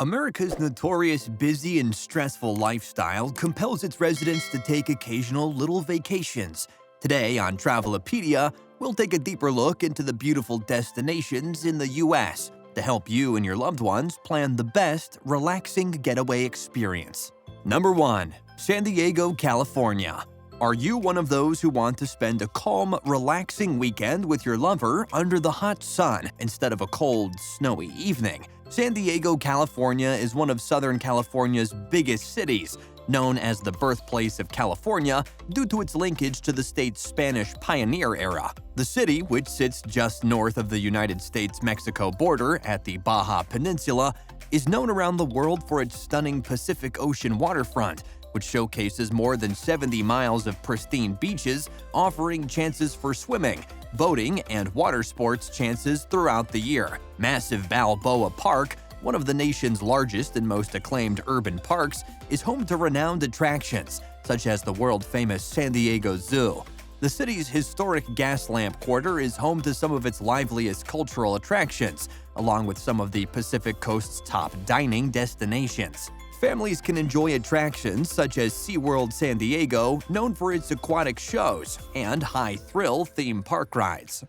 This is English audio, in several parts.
America's notorious busy and stressful lifestyle compels its residents to take occasional little vacations. Today on Travelopedia, we'll take a deeper look into the beautiful destinations in the U.S. to help you and your loved ones plan the best, relaxing getaway experience. Number 1. San Diego, California. Are you one of those who want to spend a calm, relaxing weekend with your lover under the hot sun instead of a cold, snowy evening? San Diego, California is one of Southern California's biggest cities, known as the birthplace of California due to its linkage to the state's Spanish pioneer era. The city, which sits just north of the United States-Mexico border at the Baja Peninsula, is known around the world for its stunning Pacific Ocean waterfront, which showcases more than 70 miles of pristine beaches, offering chances for swimming, boating, and water sports chances throughout the year. Massive Balboa Park, one of the nation's largest and most acclaimed urban parks, is home to renowned attractions, such as the world-famous San Diego Zoo. The city's historic Gaslamp Quarter is home to some of its liveliest cultural attractions, along with some of the Pacific Coast's top dining destinations. Families can enjoy attractions such as SeaWorld San Diego, known for its aquatic shows, and high-thrill theme park rides.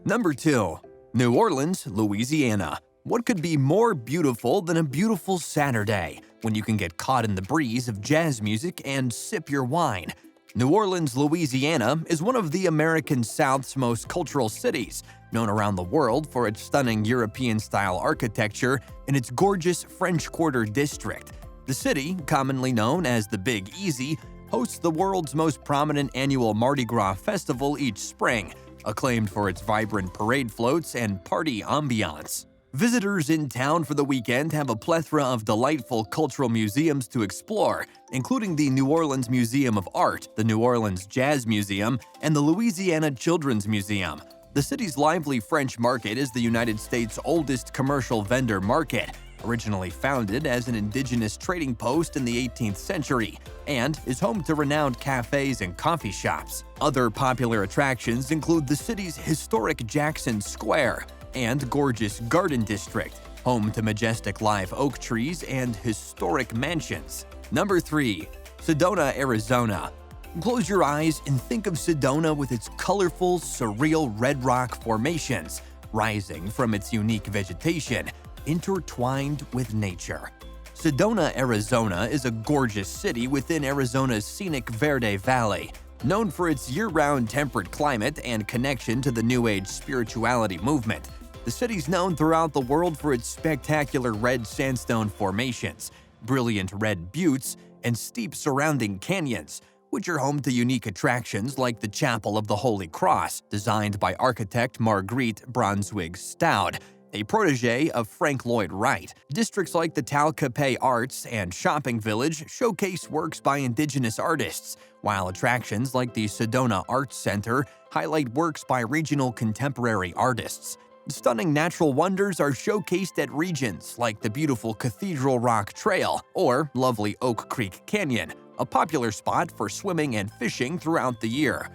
Number 2. New Orleans, Louisiana. What could be more beautiful than a beautiful Saturday when you can get caught in the breeze of jazz music and sip your wine? New Orleans, Louisiana is one of the American South's most cultural cities, known around the world for its stunning European-style architecture and its gorgeous French Quarter district. The city, commonly known as the Big Easy, hosts the world's most prominent annual Mardi Gras festival each spring, acclaimed for its vibrant parade floats and party ambiance. Visitors in town for the weekend have a plethora of delightful cultural museums to explore, including the New Orleans Museum of Art, the New Orleans Jazz Museum, and the Louisiana Children's Museum. The city's lively French market is the United States' oldest commercial vendor market, originally founded as an indigenous trading post in the 18th century, and is home to renowned cafes and coffee shops. Other popular attractions include the city's historic Jackson Square and gorgeous Garden District, home to majestic live oak trees and historic mansions. Number 3. Sedona, Arizona. Close your eyes and think of Sedona with its colorful, surreal red rock formations, rising from its unique vegetation, intertwined with nature. Sedona, Arizona is a gorgeous city within Arizona's scenic Verde Valley, known for its year-round temperate climate and connection to the New Age spirituality movement. The city's known throughout the world for its spectacular red sandstone formations, brilliant red buttes, and steep surrounding canyons, which are home to unique attractions like the Chapel of the Holy Cross, designed by architect Marguerite Brunswick Stout, a protege of Frank Lloyd Wright. Districts like the Tal Capay Arts and Shopping Village showcase works by indigenous artists, while attractions like the Sedona Arts Center highlight works by regional contemporary artists. Stunning natural wonders are showcased at regions like the beautiful Cathedral Rock Trail or lovely Oak Creek Canyon, a popular spot for swimming and fishing throughout the year.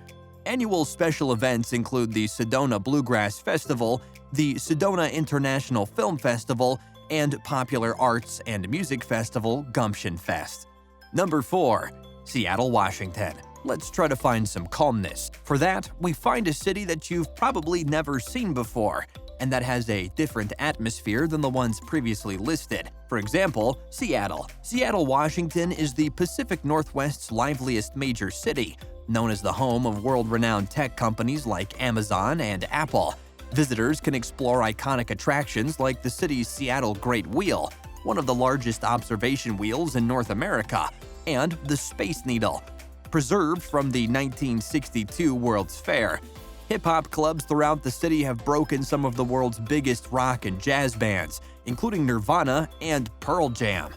Annual special events include the Sedona Bluegrass Festival, the Sedona International Film Festival, and popular arts and music festival Gumption Fest. Number 4. Seattle, Washington. Let's try to find some calmness. For that, we find a city that you've probably never seen before, and that has a different atmosphere than the ones previously listed. For example, Seattle. Seattle, Washington is the Pacific Northwest's liveliest major city, known as the home of world-renowned tech companies like Amazon and Apple. Visitors can explore iconic attractions like the city's Seattle Great Wheel, one of the largest observation wheels in North America, and the Space Needle, preserved from the 1962 World's Fair. Hip-hop clubs throughout the city have broken some of the world's biggest rock and jazz bands, including Nirvana and Pearl Jam.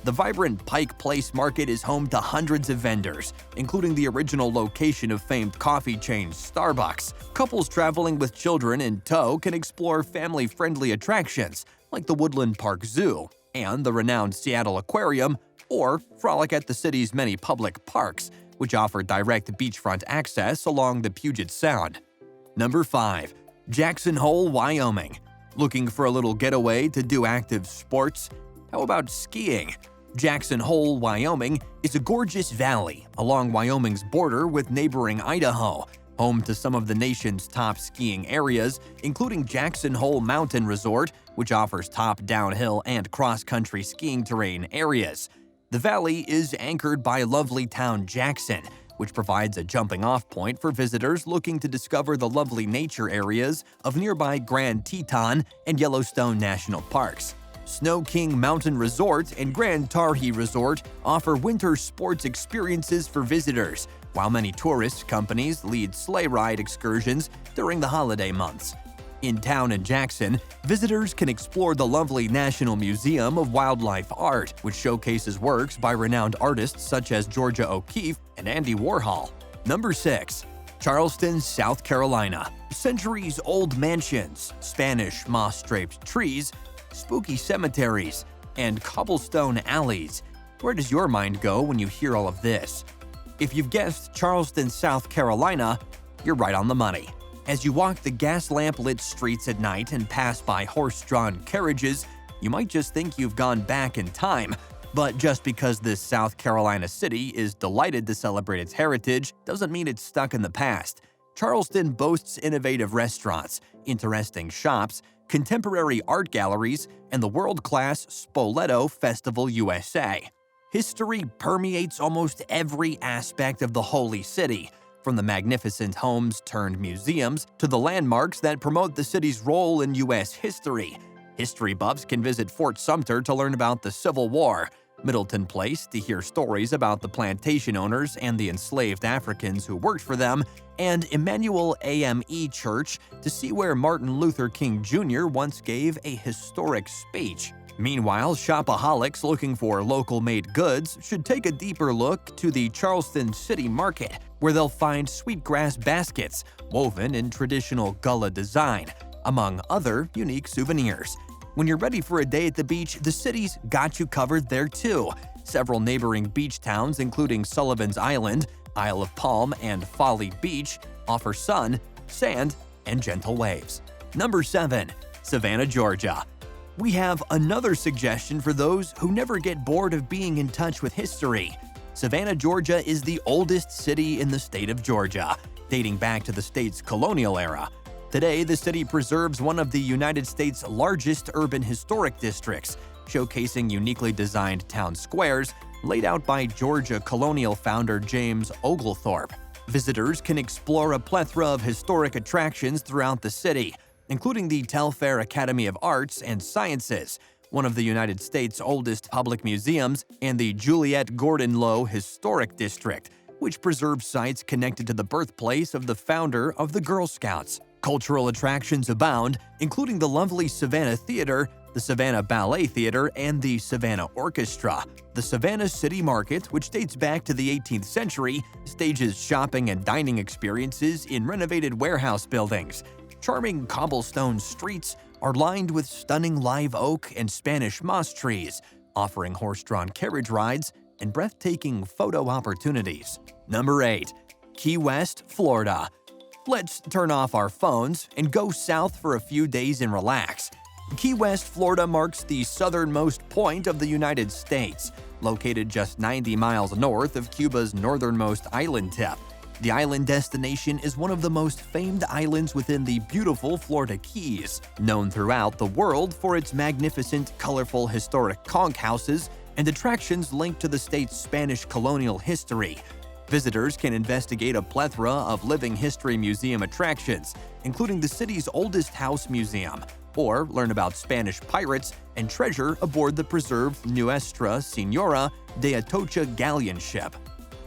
The vibrant Pike Place Market is home to hundreds of vendors, including the original location of famed coffee chain Starbucks. Couples traveling with children in tow can explore family-friendly attractions like the Woodland Park Zoo and the renowned Seattle Aquarium, or frolic at the city's many public parks, which offer direct beachfront access along the Puget Sound. Number 5. Jackson Hole, Wyoming. Looking for a little getaway to do active sports? How about skiing? Jackson Hole, Wyoming is a gorgeous valley along Wyoming's border with neighboring Idaho, home to some of the nation's top skiing areas, including Jackson Hole Mountain Resort, which offers top downhill and cross-country skiing terrain areas. The valley is anchored by lovely town Jackson, which provides a jumping-off point for visitors looking to discover the lovely nature areas of nearby Grand Teton and Yellowstone National Parks. Snow King Mountain Resort and Grand Targhee Resort offer winter sports experiences for visitors, while many tourist companies lead sleigh ride excursions during the holiday months. In town in Jackson, visitors can explore the lovely National Museum of Wildlife Art, which showcases works by renowned artists such as Georgia O'Keeffe and Andy Warhol. Number 6. Charleston, South Carolina. Centuries-old mansions, Spanish moss-draped trees, spooky cemeteries, and cobblestone alleys. Where does your mind go when you hear all of this? If you've guessed Charleston, South Carolina, you're right on the money. As you walk the gas lamp-lit streets at night and pass by horse-drawn carriages, you might just think you've gone back in time. But just because this South Carolina city is delighted to celebrate its heritage doesn't mean it's stuck in the past. Charleston boasts innovative restaurants, interesting shops, contemporary art galleries, and the world-class Spoleto Festival USA. History permeates almost every aspect of the Holy City, from the magnificent homes-turned-museums to the landmarks that promote the city's role in U.S. history. History buffs can visit Fort Sumter to learn about the Civil War, Middleton Place to hear stories about the plantation owners and the enslaved Africans who worked for them, and Emmanuel AME Church to see where Martin Luther King Jr. once gave a historic speech. Meanwhile, shopaholics looking for local-made goods should take a deeper look to the Charleston City Market, where they'll find sweetgrass baskets woven in traditional Gullah design, among other unique souvenirs. When you're ready for a day at the beach, the city's got you covered there too. Several neighboring beach towns, including Sullivan's Island, Isle of Palm, and Folly Beach, offer sun, sand, and gentle waves. Number 7. Savannah, Georgia. We have another suggestion for those who never get bored of being in touch with history. Savannah, Georgia is the oldest city in the state of Georgia, dating back to the state's colonial era. Today, the city preserves one of the United States' largest urban historic districts, showcasing uniquely designed town squares laid out by Georgia colonial founder James Oglethorpe. Visitors can explore a plethora of historic attractions throughout the city, including the Telfair Academy of Arts and Sciences, one of the United States' oldest public museums, and the Juliette Gordon Low Historic District, which preserves sites connected to the birthplace of the founder of the Girl Scouts. Cultural attractions abound, including the lovely Savannah Theater, the Savannah Ballet Theater, and the Savannah Orchestra. The Savannah City Market, which dates back to the 18th century, stages shopping and dining experiences in renovated warehouse buildings. Charming cobblestone streets are lined with stunning live oak and Spanish moss trees, offering horse-drawn carriage rides and breathtaking photo opportunities. Number 8. Key West, Florida. Let's turn off our phones and go south for a few days and relax. Key West, Florida marks the southernmost point of the United States, located just 90 miles north of Cuba's northernmost island tip. The island destination is one of the most famed islands within the beautiful Florida Keys, known throughout the world for its magnificent, colorful historic conch houses and attractions linked to the state's Spanish colonial history. Visitors can investigate a plethora of living history museum attractions, including the city's oldest house museum, or learn about Spanish pirates and treasure aboard the preserved Nuestra Señora de Atocha galleon ship.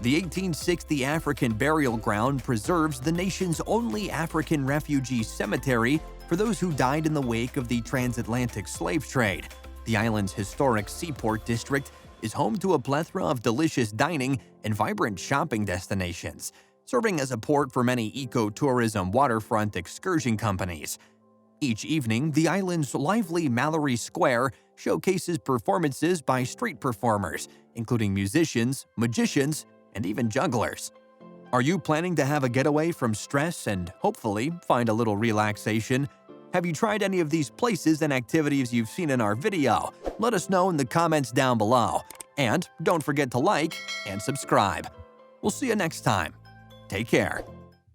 The 1860 African burial ground preserves the nation's only African refugee cemetery for those who died in the wake of the transatlantic slave trade. The island's historic seaport district is home to a plethora of delicious dining and vibrant shopping destinations, serving as a port for many eco-tourism waterfront excursion companies. Each evening, the island's lively Mallory Square showcases performances by street performers, including musicians, magicians, and even jugglers. Are you planning to have a getaway from stress and hopefully find a little relaxation? Have you tried any of these places and activities you've seen in our video? Let us know in the comments down below. And don't forget to like and subscribe. We'll see you next time. Take care.